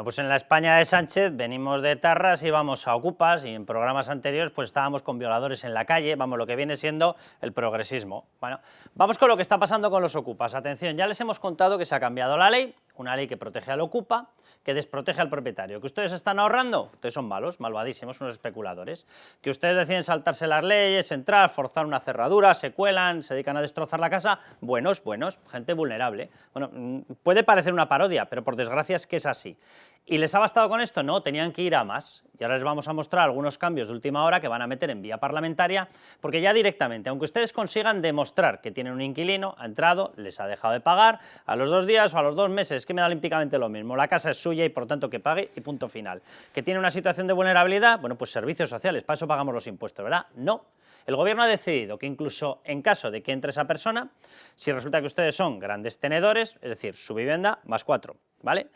Bueno, pues en la España de Sánchez venimos de Tarras y vamos a Ocupas, y en programas anteriores pues estábamos con violadores en la calle, vamos, lo que viene siendo el progresismo. Bueno, vamos con lo que está pasando con los Ocupas. Atención, ya les hemos contado que se ha cambiado la ley, una ley que protege al Ocupa, que desprotege al propietario. ¿Que ustedes están ahorrando? Ustedes son malos, malvadísimos, unos especuladores. Que ustedes deciden saltarse las leyes, entrar, forzar una cerradura, se cuelan, se dedican a destrozar la casa. Buenos, gente vulnerable. Bueno, puede parecer una parodia, pero por desgracia es que es así. ¿Y les ha bastado con esto? No, tenían que ir a más. Y ahora les vamos a mostrar algunos cambios de última hora que van a meter en vía parlamentaria, porque ya directamente, aunque ustedes consigan demostrar que tienen un inquilino, ha entrado, les ha dejado de pagar, a los 2 días o a los 2 meses, que me da olímpicamente lo mismo, la casa es suya y por tanto que pague y punto final. ¿Que tiene una situación de vulnerabilidad? Bueno, pues servicios sociales, para eso pagamos los impuestos, ¿verdad? No. El gobierno ha decidido que incluso en caso de que entre esa persona, si resulta que ustedes son grandes tenedores, es decir, su vivienda más 4, ¿vale?,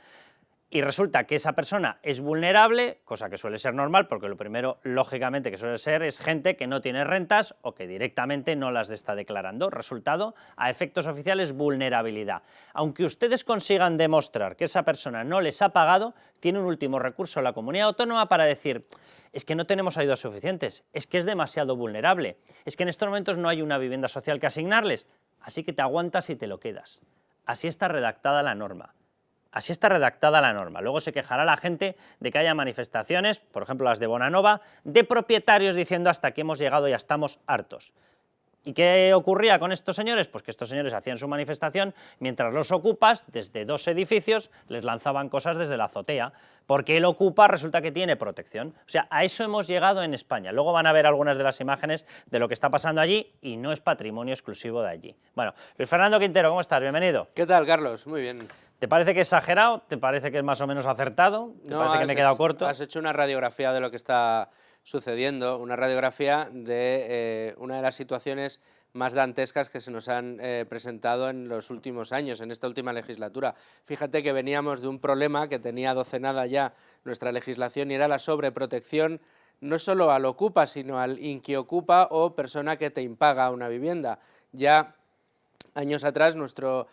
y resulta que esa persona es vulnerable, cosa que suele ser normal, porque lo primero, lógicamente, que suele ser es gente que no tiene rentas o que directamente no las está declarando. Resultado, a efectos oficiales, vulnerabilidad. Aunque ustedes consigan demostrar que esa persona no les ha pagado, tiene un último recurso la comunidad autónoma para decir: es que no tenemos ayudas suficientes, es que es demasiado vulnerable, es que en estos momentos no hay una vivienda social que asignarles, así que te aguantas y te lo quedas. Así está redactada la norma. Así está redactada la norma. Luego se quejará la gente de que haya manifestaciones, por ejemplo las de Bonanova, de propietarios diciendo: hasta aquí hemos llegado, ya estamos hartos. ¿Y qué ocurría con estos señores? Pues que estos señores hacían su manifestación mientras los ocupas, desde 2 edificios, les lanzaban cosas desde la azotea, porque el ocupa resulta que tiene protección. O sea, a eso hemos llegado en España. Luego van a ver algunas de las imágenes de lo que está pasando allí y no es patrimonio exclusivo de allí. Bueno, Luis Fernando Quintero, ¿cómo estás? Bienvenido. ¿Qué tal, Carlos? Muy bien. ¿Te parece que es exagerado? ¿Te parece que es más o menos acertado? ¿Te parece que me he quedado corto? Has hecho una radiografía de lo que está sucediendo, una radiografía de una de las situaciones más dantescas que se nos han presentado en los últimos años, en esta última legislatura. Fíjate que veníamos de un problema que tenía docenada ya nuestra legislación, y era la sobreprotección no solo al ocupa, sino al inquiocupa o persona que te impaga una vivienda. Ya años atrás nuestro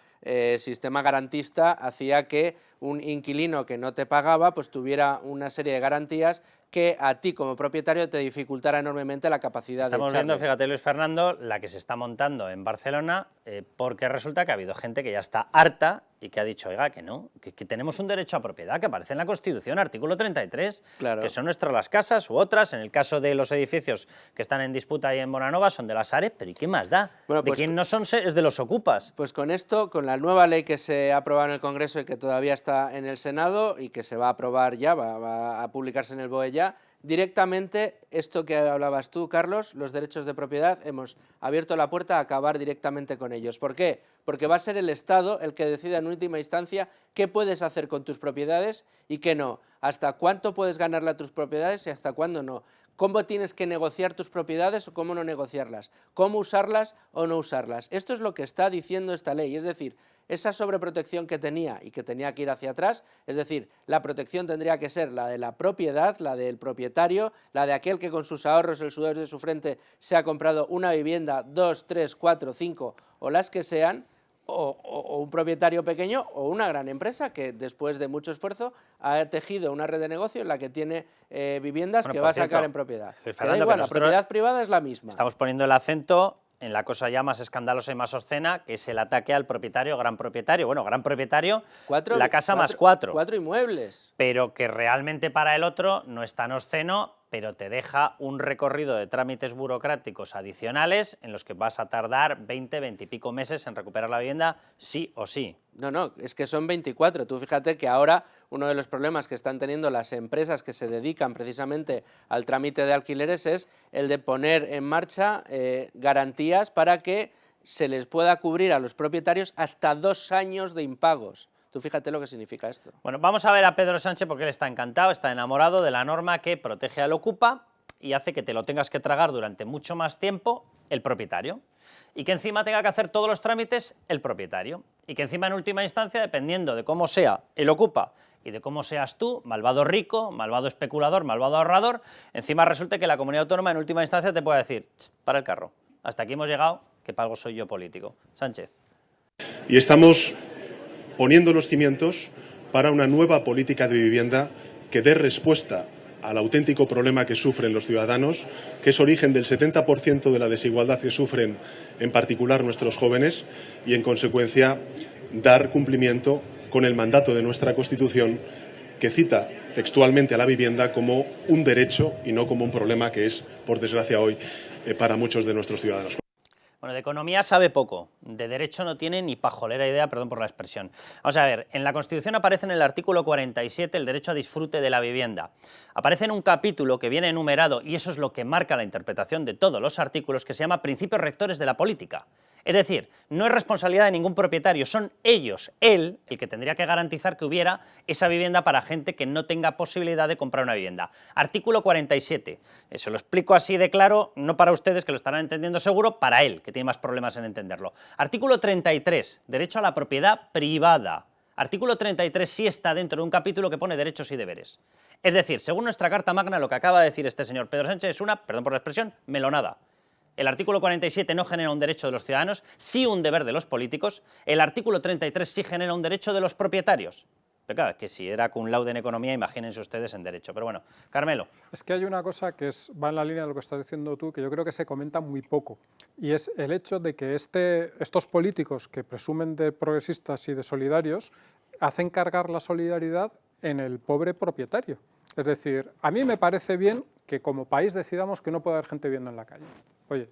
sistema garantista hacía que un inquilino que no te pagaba pues tuviera una serie de garantías que a ti como propietario te dificultara enormemente la capacidad de echarle. Estamos viendo, fíjate Luis Fernando, la que se está montando en Barcelona, porque resulta que ha habido gente que ya está harta y que ha dicho: oiga, que no, que tenemos un derecho a propiedad que aparece en la Constitución, artículo 33, claro, que son nuestras las casas u otras. En el caso de los edificios que están en disputa ahí en Bonanova son de la Sareb, pero ¿y qué más da? Bueno, pues, de quién no son es de los ocupas. Pues con esto, con la nueva ley que se ha aprobado en el Congreso y que todavía está en el Senado y que se va a aprobar ya, va a publicarse en el BOE ya, directamente, esto que hablabas tú, Carlos, los derechos de propiedad, hemos abierto la puerta a acabar directamente con ellos. ¿Por qué? Porque va a ser el Estado el que decida en última instancia qué puedes hacer con tus propiedades y qué no, hasta cuánto puedes ganarle a tus propiedades y hasta cuándo no, cómo tienes que negociar tus propiedades o cómo no negociarlas, cómo usarlas o no usarlas. Esto es lo que está diciendo esta ley, es decir, esa sobreprotección que tenía y que tenía que ir hacia atrás, es decir, la protección tendría que ser la de la propiedad, la del propietario, la de aquel que con sus ahorros, el sudor de su frente, se ha comprado una vivienda, 2, 3, 4, 5 o las que sean, o un propietario pequeño o una gran empresa que después de mucho esfuerzo ha tejido una red de negocio en la que tiene viviendas que va a sacar en propiedad. Da igual, la propiedad privada es la misma. Estamos poniendo el acento en la cosa ya más escandalosa y más obscena, que es el ataque al propietario, gran propietario. Bueno, gran propietario, la casa más 4. 4 inmuebles. Pero que realmente para el otro no es tan obsceno, pero te deja un recorrido de trámites burocráticos adicionales en los que vas a tardar 20 y pico meses en recuperar la vivienda, sí o sí. No, es que son 24. Tú fíjate que ahora uno de los problemas que están teniendo las empresas que se dedican precisamente al trámite de alquileres es el de poner en marcha garantías para que se les pueda cubrir a los propietarios hasta 2 años de impagos. Tú fíjate lo que significa esto. Bueno, vamos a ver a Pedro Sánchez porque él está encantado, está enamorado de la norma que protege al ocupa y hace que te lo tengas que tragar durante mucho más tiempo el propietario. Y que encima tenga que hacer todos los trámites el propietario. Y que encima en última instancia, dependiendo de cómo sea el ocupa y de cómo seas tú, malvado rico, malvado especulador, malvado ahorrador, encima resulte que la comunidad autónoma en última instancia te puede decir: para el carro, hasta aquí hemos llegado, que para algo soy yo político. Sánchez. Y estamos poniendo los cimientos para una nueva política de vivienda que dé respuesta al auténtico problema que sufren los ciudadanos, que es origen del 70% de la desigualdad que sufren en particular nuestros jóvenes y, en consecuencia, dar cumplimiento con el mandato de nuestra Constitución, que cita textualmente a la vivienda como un derecho y no como un problema que es, por desgracia, hoy para muchos de nuestros ciudadanos. Bueno, de economía sabe poco, de derecho no tiene ni pajolera idea, perdón por la expresión. Vamos a ver, en la Constitución aparece en el artículo 47 el derecho a disfrute de la vivienda. Aparece en un capítulo que viene enumerado, y eso es lo que marca la interpretación de todos los artículos, que se llama Principios Rectores de la Política. Es decir, no es responsabilidad de ningún propietario, son ellos, él, el que tendría que garantizar que hubiera esa vivienda para gente que no tenga posibilidad de comprar una vivienda. Artículo 47, se lo explico así de claro, no para ustedes que lo estarán entendiendo seguro, para él, que tiene más problemas en entenderlo. Artículo 33, derecho a la propiedad privada. Artículo 33 sí está dentro de un capítulo que pone derechos y deberes. Es decir, según nuestra Carta Magna, lo que acaba de decir este señor Pedro Sánchez es una, perdón por la expresión, melonada. El artículo 47 no genera un derecho de los ciudadanos, sí un deber de los políticos. El artículo 33 sí genera un derecho de los propietarios. Pero claro, que si era cum laude en economía, imagínense ustedes en derecho. Pero bueno, Carmelo. Es que hay una cosa que va en la línea de lo que estás diciendo tú, que yo creo que se comenta muy poco, y es el hecho de que estos políticos que presumen de progresistas y de solidarios hacen cargar la solidaridad en el pobre propietario. Es decir, a mí me parece bien que como país decidamos que no puede haber gente viviendo en la calle. Oye,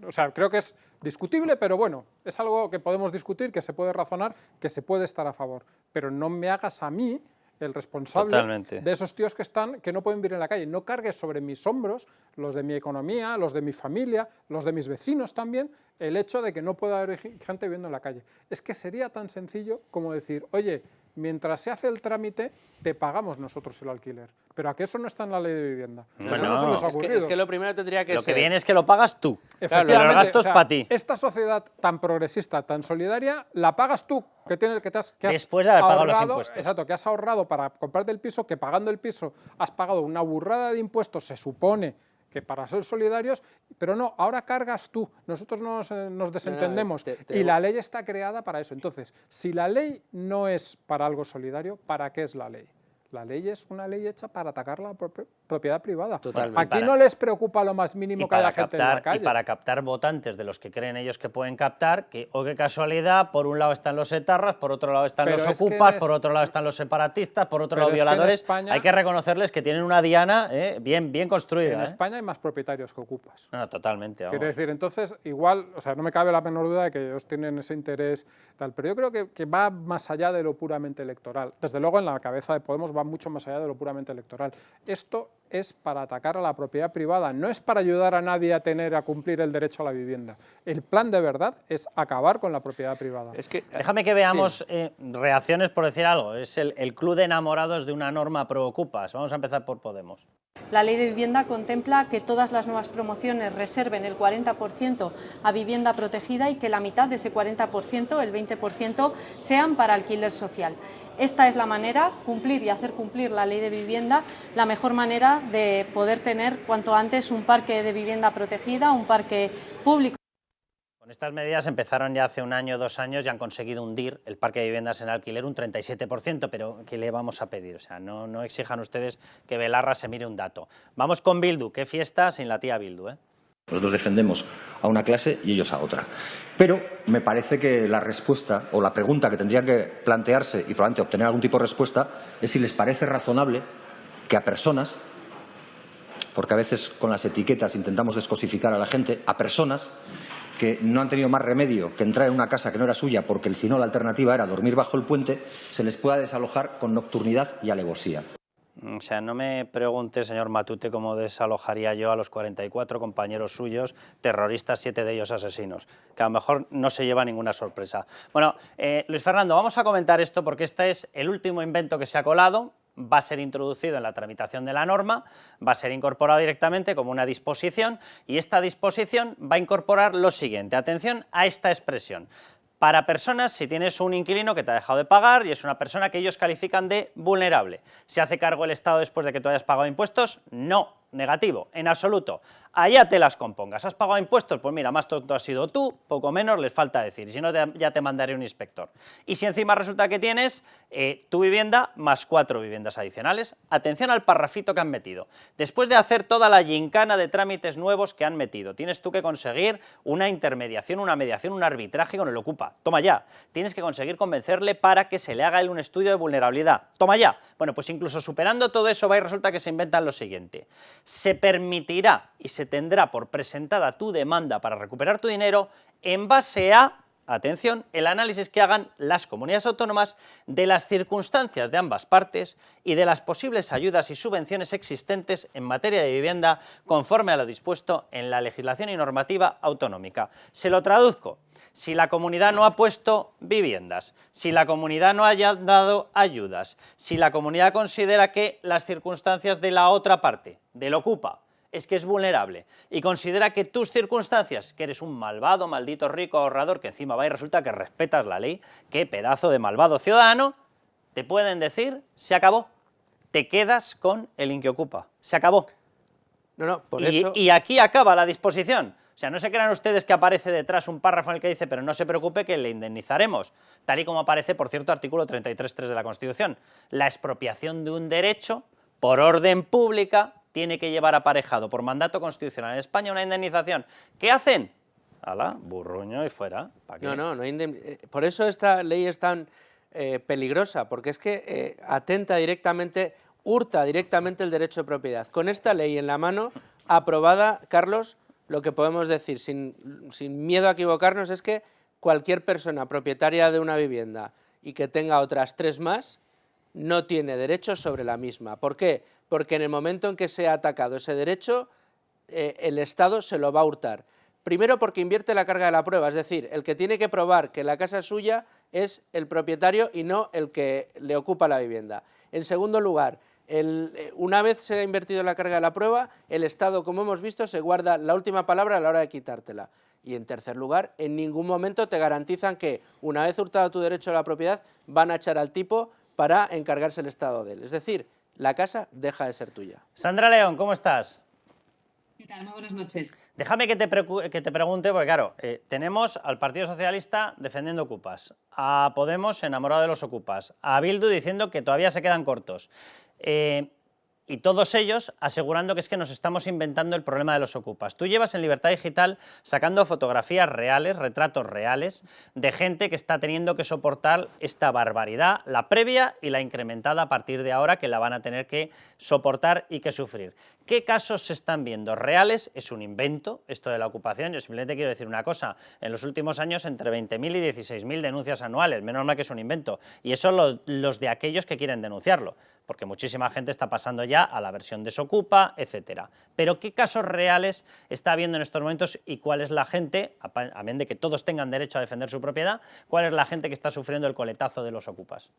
o sea, creo que es discutible, pero bueno, es algo que podemos discutir, que se puede razonar, que se puede estar a favor. Pero no me hagas a mí el responsable Totalmente. de esos tíos que no pueden vivir en la calle. No cargues sobre mis hombros, los de mi economía, los de mi familia, los de mis vecinos también, el hecho de que no pueda haber gente viviendo en la calle. Es que sería tan sencillo como decir, oye, mientras se hace el trámite, te pagamos nosotros el alquiler. Pero a que eso no está en la ley de vivienda. Bueno, Eso no se les ha ocurrido. Es que lo primero tendría que Lo ser... que viene es que lo pagas tú. Efectivamente, Pero el gasto o sea, es para ti. Esta sociedad tan progresista, tan solidaria, la pagas tú, que has Después de haber pagado los ahorrado, impuestos. Exacto, que has ahorrado para comprarte el piso, que pagando el piso has pagado una burrada de impuestos, se supone que para ser solidarios, pero no, ahora cargas tú, nosotros nos desentendemos, y la ley está creada para eso. Entonces, si la ley no es para algo solidario, ¿para qué es la ley? La ley es una ley hecha para atacar la propiedad privada. Totalmente. Aquí no les preocupa lo más mínimo que haya gente en la calle. Y para captar votantes de los que creen ellos que pueden captar, que, oh, qué casualidad, por un lado están los etarras, por otro lado están Pero los es que ocupas, en por otro lado están los separatistas, por otro Pero lado es que en violadores. España- Hay que reconocerles que tienen una diana bien construida. En España hay más propietarios que ocupas. No, totalmente. Vamos. Quiero decir, entonces, igual, o sea, no me cabe la menor duda de que ellos tienen ese interés, tal, pero yo creo que va más allá de lo puramente electoral. Desde luego, en la cabeza de Podemos va mucho más allá de lo puramente electoral. Esto es para atacar a la propiedad privada, no es para ayudar a nadie a cumplir el derecho a la vivienda. El plan de verdad es acabar con la propiedad privada. Es que, Déjame que veamos reacciones por decir algo. Es el club de enamorados de una norma pro ocupas. Vamos a empezar por Podemos. La Ley de Vivienda contempla que todas las nuevas promociones reserven el 40% a vivienda protegida y que la mitad de ese 40%, el 20%, sean para alquiler social. Esta es la manera, cumplir y hacer cumplir la Ley de Vivienda, la mejor manera de poder tener cuanto antes un parque de vivienda protegida, un parque público. Con estas medidas empezaron ya hace un año, 2 años, y han conseguido hundir el parque de viviendas en alquiler un 37%, pero ¿qué le vamos a pedir? O sea, no exijan ustedes que Belarra se mire un dato. Vamos con Bildu, qué fiesta sin la tía Bildu, ¿eh? Nosotros defendemos a una clase y ellos a otra. Pero me parece que la respuesta o la pregunta que tendrían que plantearse y probablemente obtener algún tipo de respuesta es si les parece razonable que a personas, porque a veces con las etiquetas intentamos descosificar a la gente, a personas que no han tenido más remedio que entrar en una casa que no era suya porque si no la alternativa era dormir bajo el puente, se les pueda desalojar con nocturnidad y alevosía. O sea, no me pregunte, señor Matute, cómo desalojaría yo a los 44 compañeros suyos, terroristas, 7 de ellos asesinos, que a lo mejor no se lleva ninguna sorpresa. Bueno, Luis Fernando, vamos a comentar esto porque este es el último invento que se ha colado, va a ser introducido en la tramitación de la norma, va a ser incorporado directamente como una disposición y esta disposición va a incorporar lo siguiente. Atención a esta expresión. Para personas, si tienes un inquilino que te ha dejado de pagar y es una persona que ellos califican de vulnerable. ¿Se hace cargo el Estado después de que tú hayas pagado impuestos? No, negativo, en absoluto. Allá te las compongas. ¿Has pagado impuestos? Pues mira, más tonto has sido tú, poco menos les falta decir. Si no, ya te mandaré un inspector. Y si encima resulta que tienes tu vivienda más 4 viviendas adicionales, atención al parrafito que han metido. Después de hacer toda la gincana de trámites nuevos que han metido, tienes tú que conseguir una intermediación, una mediación, un arbitraje con el Ocupa. Toma ya. Tienes que conseguir convencerle para que se le haga un estudio de vulnerabilidad. Toma ya. Bueno, pues incluso superando todo eso va y resulta que se inventan lo siguiente. Se permitirá y se tendrá por presentada tu demanda para recuperar tu dinero en base a, atención, el análisis que hagan las comunidades autónomas de las circunstancias de ambas partes y de las posibles ayudas y subvenciones existentes en materia de vivienda conforme a lo dispuesto en la legislación y normativa autonómica. Se lo traduzco. Si la comunidad no ha puesto viviendas, si la comunidad no haya dado ayudas, si la comunidad considera que las circunstancias de la otra parte, del Ocupa, es que es vulnerable y considera que tus circunstancias, que eres un malvado, maldito rico ahorrador, que encima va y resulta que respetas la ley, qué pedazo de malvado ciudadano, te pueden decir, se acabó, te quedas con el Inquiocupa, se acabó. No, por eso... Y aquí acaba la disposición. O sea, no se crean ustedes que aparece detrás un párrafo en el que dice, pero no se preocupe que le indemnizaremos, tal y como aparece, por cierto, artículo 33.3 de la Constitución. La expropiación de un derecho, por orden pública, tiene que llevar aparejado por mandato constitucional en España una indemnización. ¿Qué hacen? ¡Hala, burruño y fuera! ¿Para qué? No, por eso esta ley es tan peligrosa, porque es que atenta directamente, hurta directamente el derecho de propiedad. Con esta ley en la mano, aprobada, Carlos, lo que podemos decir sin miedo a equivocarnos es que cualquier persona propietaria de una vivienda y que tenga otras 3 más, no tiene derecho sobre la misma. ¿Por qué? Porque en el momento en que se ha atacado ese derecho, el Estado se lo va a hurtar. Primero porque invierte la carga de la prueba, es decir, el que tiene que probar que la casa es suya es el propietario y no el que le ocupa la vivienda. En segundo lugar, una vez se ha invertido la carga de la prueba, el Estado, como hemos visto, se guarda la última palabra a la hora de quitártela. Y en tercer lugar, en ningún momento te garantizan que, una vez hurtado tu derecho a la propiedad, van a echar al tipo para encargarse el Estado de él. Es decir, la casa deja de ser tuya. Sandra León, ¿cómo estás? ¿Qué tal? Muy buenas noches. Déjame que te pregunte, porque claro, tenemos al Partido Socialista defendiendo ocupas, a Podemos enamorado de los ocupas, a Bildu diciendo que todavía se quedan cortos, y todos ellos asegurando que es que nos estamos inventando el problema de los ocupas. Tú llevas en Libertad Digital sacando fotografías reales, retratos reales, de gente que está teniendo que soportar esta barbaridad, la previa y la incrementada a partir de ahora, que la van a tener que soportar y que sufrir. ¿Qué casos se están viendo reales? Es un invento esto de la ocupación. Yo simplemente quiero decir una cosa, en los últimos años entre 20.000 y 16.000 denuncias anuales, menos mal que es un invento, y eso los de aquellos que quieren denunciarlo, porque muchísima gente está pasando ya a la versión desocupa, etcétera. Pero ¿qué casos reales está habiendo en estos momentos y cuál es la gente, a menos de que todos tengan derecho a defender su propiedad, cuál es la gente que está sufriendo el coletazo de los ocupas?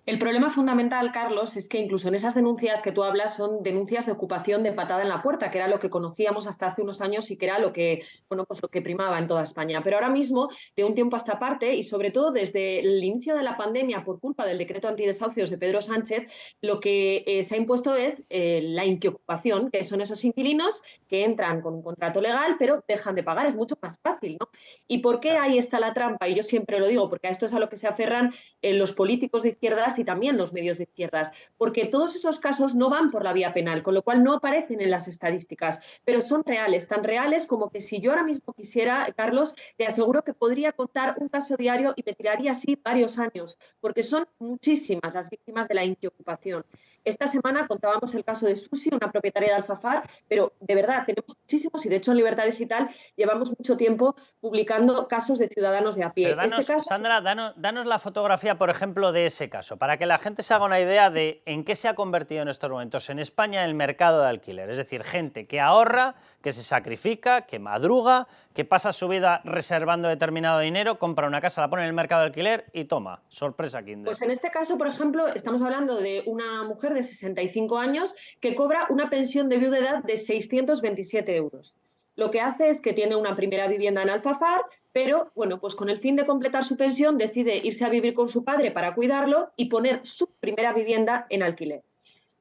El problema fundamental, Carlos, es que incluso en esas denuncias que tú hablas son denuncias de ocupación de patada en la puerta, que era lo que conocíamos hasta hace unos años y que era lo que, bueno, pues lo que primaba en toda España. Pero ahora mismo, de un tiempo a esta parte, y sobre todo desde el inicio de la pandemia por culpa del decreto antidesahucios de Pedro Sánchez, lo que se ha impuesto es la inquiocupación, que son esos inquilinos que entran con un contrato legal pero dejan de pagar. Es mucho más fácil, ¿no? ¿Y por qué ahí está la trampa? Y yo siempre lo digo, porque a esto es a lo que se aferran los políticos de izquierdas y también los medios de izquierdas, porque todos esos casos no van por la vía penal, con lo cual no aparecen en las estadísticas, pero son reales, tan reales como que si yo ahora mismo quisiera, Carlos, te aseguro que podría contar un caso diario y me tiraría así varios años, porque son muchísimas las víctimas de la inquiocupación. Esta semana contábamos el caso de Susi, una propietaria de Alfafar, pero de verdad tenemos muchísimos y de hecho en Libertad Digital llevamos mucho tiempo publicando casos de ciudadanos de a pie. Pero danos, caso... Sandra, danos la fotografía, por ejemplo, de ese caso, para que la gente se haga una idea de en qué se ha convertido en estos momentos en España el mercado de alquiler. Es decir, gente que ahorra, que se sacrifica, que madruga, que pasa su vida reservando determinado dinero, compra una casa, la pone en el mercado de alquiler y toma, sorpresa Kinder. Pues en este caso, por ejemplo, estamos hablando de una mujer de 65 años que cobra una pensión de viudedad de 627 euros. Lo que hace es que tiene una primera vivienda en Alfafar, pero bueno, pues con el fin de completar su pensión decide irse a vivir con su padre para cuidarlo y poner su primera vivienda en alquiler.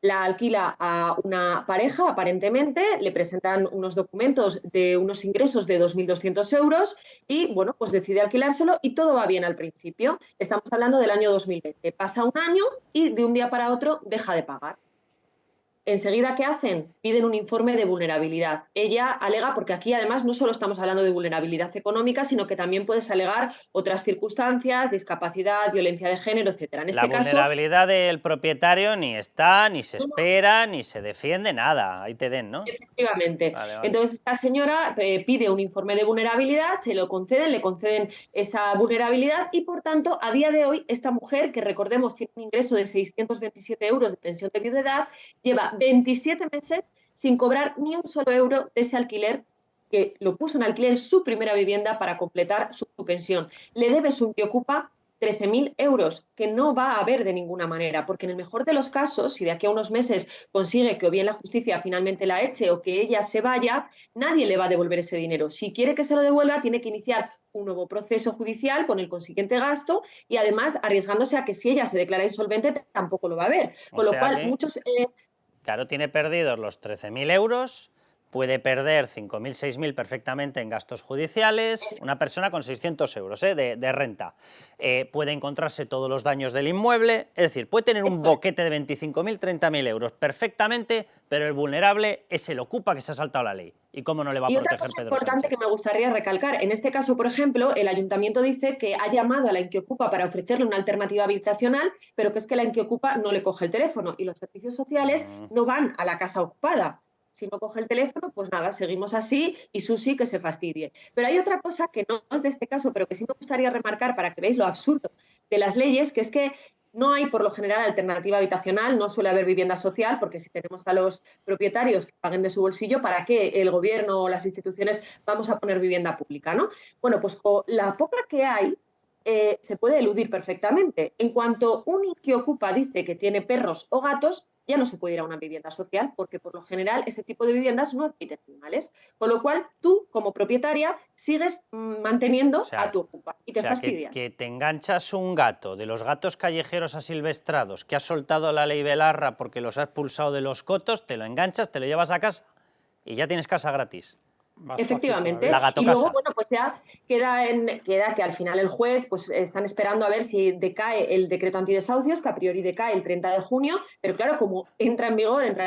la alquila a una pareja, aparentemente, le presentan unos documentos de unos ingresos de 2.200 euros y, bueno, pues decide alquilárselo y todo va bien al principio. Estamos hablando del año 2020. Pasa un año y de un día para otro deja de pagar. Enseguida, ¿qué hacen? Piden un informe de vulnerabilidad. Ella alega, porque aquí además no solo estamos hablando de vulnerabilidad económica, sino que también puedes alegar otras circunstancias, discapacidad, violencia de género, etcétera. En La este caso, vulnerabilidad del propietario ni está, ni se no, espera, ni se defiende, nada. Ahí te den, ¿no? efectivamente. Vale, vale. Entonces, esta señora pide un informe de vulnerabilidad, se lo conceden, le conceden esa vulnerabilidad y, por tanto, a día de hoy, esta mujer, que recordemos tiene un ingreso de 627 euros de pensión de viudedad, lleva 27 meses sin cobrar ni un solo euro de ese alquiler que lo puso en alquiler en su primera vivienda para completar su pensión. Le debe su Intiocupa 13.000 euros, que no va a haber de ninguna manera, porque en el mejor de los casos, si de aquí a unos meses consigue que o bien la justicia finalmente la eche o que ella se vaya, nadie le va a devolver ese dinero. Si quiere que se lo devuelva, tiene que iniciar un nuevo proceso judicial con el consiguiente gasto y además arriesgándose a que si ella se declara insolvente tampoco lo va a ver. Con lo cual, muchos... Claro, tiene perdidos los 13.000 euros, puede perder 5.000, 6.000 perfectamente en gastos judiciales, una persona con 600 euros de renta. Puede encontrarse todos los daños del inmueble, es decir, puede tener un boquete de 25.000, 30.000 euros perfectamente, pero el vulnerable es el ocupa que se ha saltado la ley. ¿Y cómo no le va a proteger Pedro Sánchez? Y otra cosa importante que me gustaría recalcar, en este caso, por ejemplo, el ayuntamiento dice que ha llamado a la Intiocupa para ofrecerle una alternativa habitacional, pero que es que la Intiocupa no le coge el teléfono y los servicios sociales no van a la casa ocupada. Si no coge el teléfono, pues nada, seguimos así y Susi que se fastidie. Pero hay otra cosa que no es de este caso, pero que sí me gustaría remarcar para que veáis lo absurdo de las leyes, que es que no hay, por lo general, alternativa habitacional, no suele haber vivienda social, porque si tenemos a los propietarios que paguen de su bolsillo, ¿para qué el gobierno o las instituciones vamos a poner vivienda pública, ¿no? Bueno, pues con la poca que hay, se puede eludir perfectamente. En cuanto un Intiocupa dice que tiene perros o gatos, ya no se puede ir a una vivienda social, porque por lo general ese tipo de viviendas no admiten animales. Con lo cual, tú, como propietaria, sigues manteniendo a tu ocupa y te fastidias. Que te enganchas un gato de los gatos callejeros asilvestrados que has soltado la ley Belarra porque los has expulsado de los cotos, te lo enganchas, te lo llevas a casa y ya tienes casa gratis. Efectivamente. La gato y luego, casa. bueno, pues ya queda que al final el juez, pues están esperando a ver si decae el decreto antidesahucios, que a priori decae el 30 de junio, pero claro, como entrará en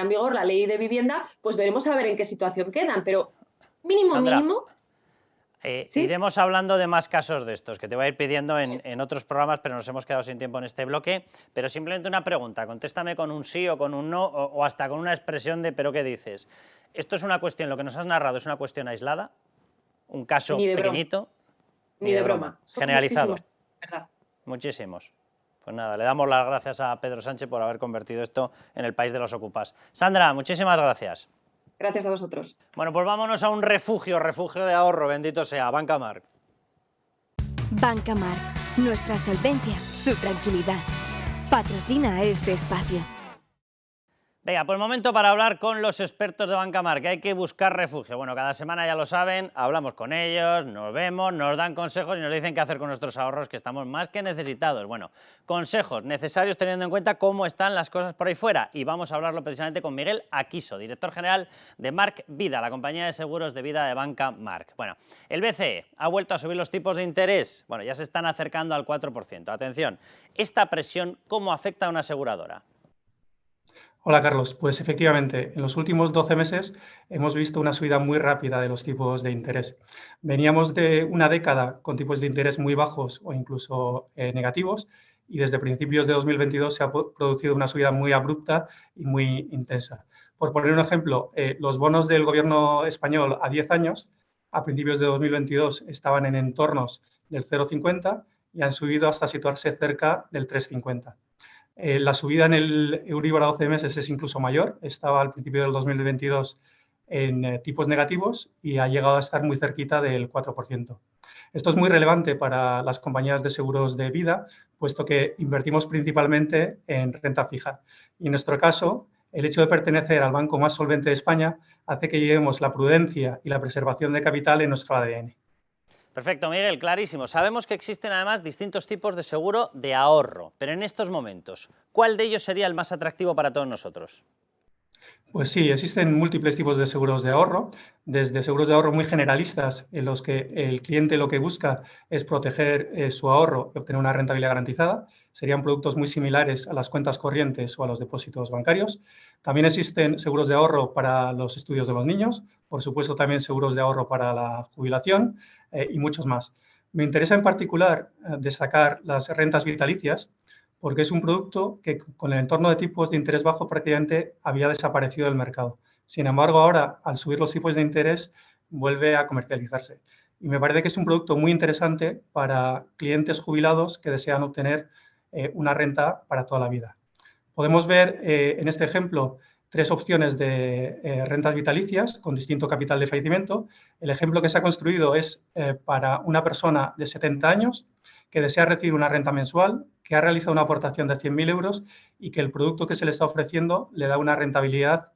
vigor la ley de vivienda, pues veremos a ver en qué situación quedan, pero Sandra, mínimo... ¿sí? Iremos hablando de más casos de estos, que te voy a ir pidiendo en otros programas, pero nos hemos quedado sin tiempo en este bloque. Pero simplemente una pregunta, contéstame con un sí o con un no, o hasta con una expresión de ¿pero qué dices? ¿Esto es una cuestión, lo que nos has narrado es una cuestión aislada? ¿Un caso pequeñito? Ni de broma. Generalizado. ¿Verdad? Muchísimos. Pues nada, le damos las gracias a Pedro Sánchez por haber convertido esto en el país de los ocupas. Sandra, muchísimas gracias. Gracias a vosotros. Bueno, pues vámonos a un refugio de ahorro, bendito sea, Banca Marc. Banca Marc, nuestra solvencia, su tranquilidad. Patrocina este espacio. Venga, pues momento para hablar con los expertos de Banca Marc, que hay que buscar refugio. Bueno, cada semana ya lo saben, hablamos con ellos, nos vemos, nos dan consejos y nos dicen qué hacer con nuestros ahorros, que estamos más que necesitados. Bueno, consejos necesarios teniendo en cuenta cómo están las cosas por ahí fuera. Y vamos a hablarlo precisamente con Miguel Aquiso, director general de Marc Vida, la compañía de seguros de vida de Banca Marc. Bueno, el BCE ha vuelto a subir los tipos de interés. Bueno, ya se están acercando al 4%. Atención, ¿esta presión cómo afecta a una aseguradora? Hola Carlos, pues efectivamente, en los últimos 12 meses hemos visto una subida muy rápida de los tipos de interés. Veníamos de una década con tipos de interés muy bajos o incluso negativos y desde principios de 2022 se ha producido una subida muy abrupta y muy intensa. Por poner un ejemplo, los bonos del gobierno español a 10 años, a principios de 2022, estaban en entornos del 0,50 y han subido hasta situarse cerca del 3,50. La subida en el Euribor a 12 meses es incluso mayor, estaba al principio del 2022 en tipos negativos y ha llegado a estar muy cerquita del 4%. Esto es muy relevante para las compañías de seguros de vida, puesto que invertimos principalmente en renta fija. Y en nuestro caso, el hecho de pertenecer al banco más solvente de España hace que llevemos la prudencia y la preservación de capital en nuestro ADN. Perfecto, Miguel, clarísimo. Sabemos que existen además distintos tipos de seguro de ahorro, pero en estos momentos, ¿cuál de ellos sería el más atractivo para todos nosotros? Pues sí, existen múltiples tipos de seguros de ahorro, desde seguros de ahorro muy generalistas, en los que el cliente lo que busca es proteger su ahorro y obtener una rentabilidad garantizada. Serían productos muy similares a las cuentas corrientes o a los depósitos bancarios. También existen seguros de ahorro para los estudios de los niños, por supuesto también seguros de ahorro para la jubilación y muchos más. Me interesa en particular destacar las rentas vitalicias, porque es un producto que con el entorno de tipos de interés bajo prácticamente había desaparecido del mercado. Sin embargo, ahora, al subir los tipos de interés, vuelve a comercializarse. Y me parece que es un producto muy interesante para clientes jubilados que desean obtener una renta para toda la vida. Podemos ver en este ejemplo 3 opciones de rentas vitalicias con distinto capital de fallecimiento. El ejemplo que se ha construido es para una persona de 70 años que desea recibir una renta mensual, que ha realizado una aportación de 100.000 euros y que el producto que se le está ofreciendo le da una rentabilidad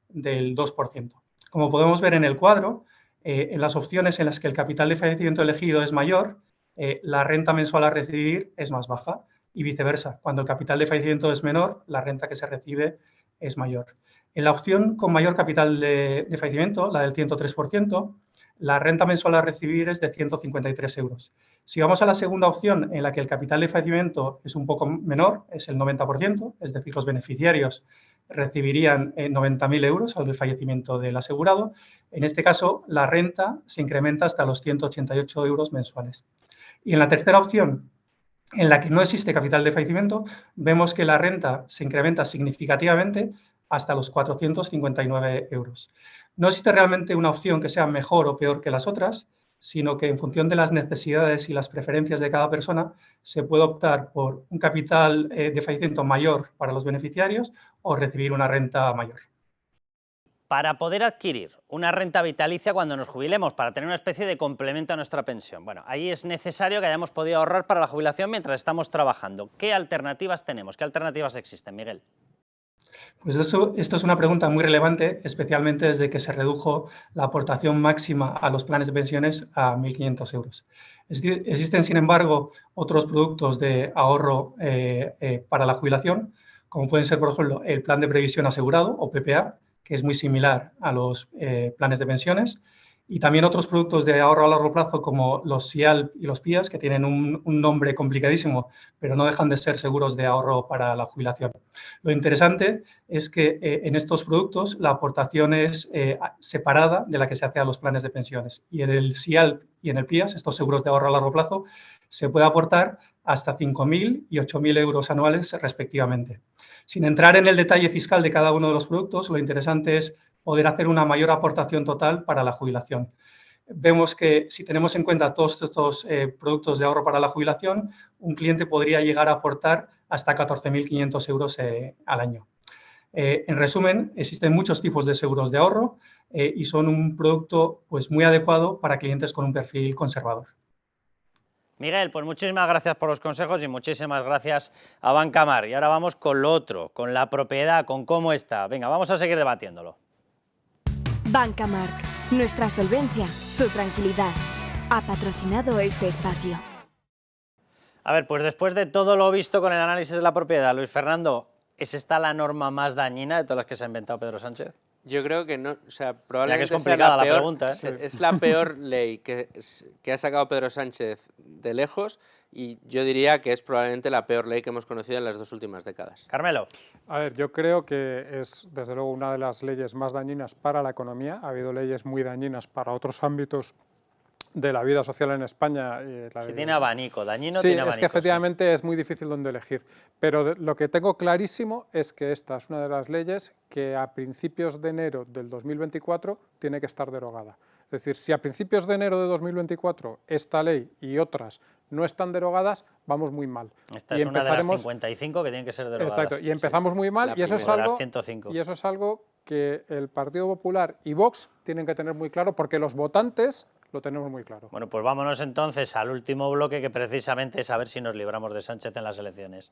del 2%. Como podemos ver en el cuadro, en las opciones en las que el capital de fallecimiento elegido es mayor, la renta mensual a recibir es más baja y viceversa. Cuando el capital de fallecimiento es menor, la renta que se recibe es mayor. En la opción con mayor capital de fallecimiento, la del 103%, la renta mensual a recibir es de 153 euros. Si vamos a la segunda opción, en la que el capital de fallecimiento es un poco menor, es el 90%, es decir, los beneficiarios recibirían 90.000 euros al fallecimiento del asegurado. En este caso, la renta se incrementa hasta los 188 euros mensuales. Y en la tercera opción, en la que no existe capital de fallecimiento, vemos que la renta se incrementa significativamente hasta los 459 euros. No existe realmente una opción que sea mejor o peor que las otras, sino que en función de las necesidades y las preferencias de cada persona se puede optar por un capital de fallecimiento mayor para los beneficiarios o recibir una renta mayor. Para poder adquirir una renta vitalicia cuando nos jubilemos, para tener una especie de complemento a nuestra pensión. Bueno, ahí es necesario que hayamos podido ahorrar para la jubilación mientras estamos trabajando. ¿Qué alternativas tenemos? ¿Qué alternativas existen, Miguel? Pues esto es una pregunta muy relevante, especialmente desde que se redujo la aportación máxima a los planes de pensiones a 1.500 euros. Existen, sin embargo, otros productos de ahorro para la jubilación, como pueden ser, por ejemplo, el plan de previsión asegurado, o PPA, que es muy similar a los planes de pensiones, y también otros productos de ahorro a largo plazo como los SIALP y los PIAS, que tienen un nombre complicadísimo, pero no dejan de ser seguros de ahorro para la jubilación. Lo interesante es que en estos productos la aportación es separada de la que se hace a los planes de pensiones. Y en el SIALP y en el PIAS, estos seguros de ahorro a largo plazo, se puede aportar hasta 5.000 y 8.000 euros anuales respectivamente. Sin entrar en el detalle fiscal de cada uno de los productos, lo interesante es poder hacer una mayor aportación total para la jubilación. Vemos que si tenemos en cuenta todos estos productos de ahorro para la jubilación, un cliente podría llegar a aportar hasta 14.500 euros al año. En resumen, existen muchos tipos de seguros de ahorro y son un producto pues, muy adecuado para clientes con un perfil conservador. Miguel, pues muchísimas gracias por los consejos y muchísimas gracias a Bancamar. Y ahora vamos con lo otro, con la propiedad, con cómo está. Venga, vamos a seguir debatiéndolo. Bancamar, nuestra solvencia, su tranquilidad. Ha patrocinado este espacio. A ver, pues después de todo lo visto con el análisis de la propiedad, Luis Fernando, ¿es esta la norma más dañina de todas las que se ha inventado Pedro Sánchez? Yo creo que no, o sea, probablemente ya que es complicada sea la pregunta, ¿eh? Es la peor ley que ha sacado Pedro Sánchez de lejos y yo diría que es probablemente la peor ley que hemos conocido en las 2 últimas décadas. Carmelo. A ver, yo creo que es desde luego una de las leyes más dañinas para la economía. Ha habido leyes muy dañinas para otros ámbitos de la vida social en España. Sí, tiene abanico, dañino sí, tiene abanico. Es que efectivamente es muy difícil donde elegir, pero lo que tengo clarísimo es que esta es una de las leyes que a principios de enero del 2024 tiene que estar derogada. Es decir, si a principios de enero de 2024 esta ley y otras no están derogadas, vamos muy mal. Esta es una de las 55 que tienen que ser derogadas. Exacto, y empezamos muy mal, y eso es algo que el Partido Popular y Vox tienen que tener muy claro, porque los votantes lo tenemos muy claro. Bueno, pues vámonos entonces al último bloque, que precisamente es a ver si nos libramos de Sánchez en las elecciones.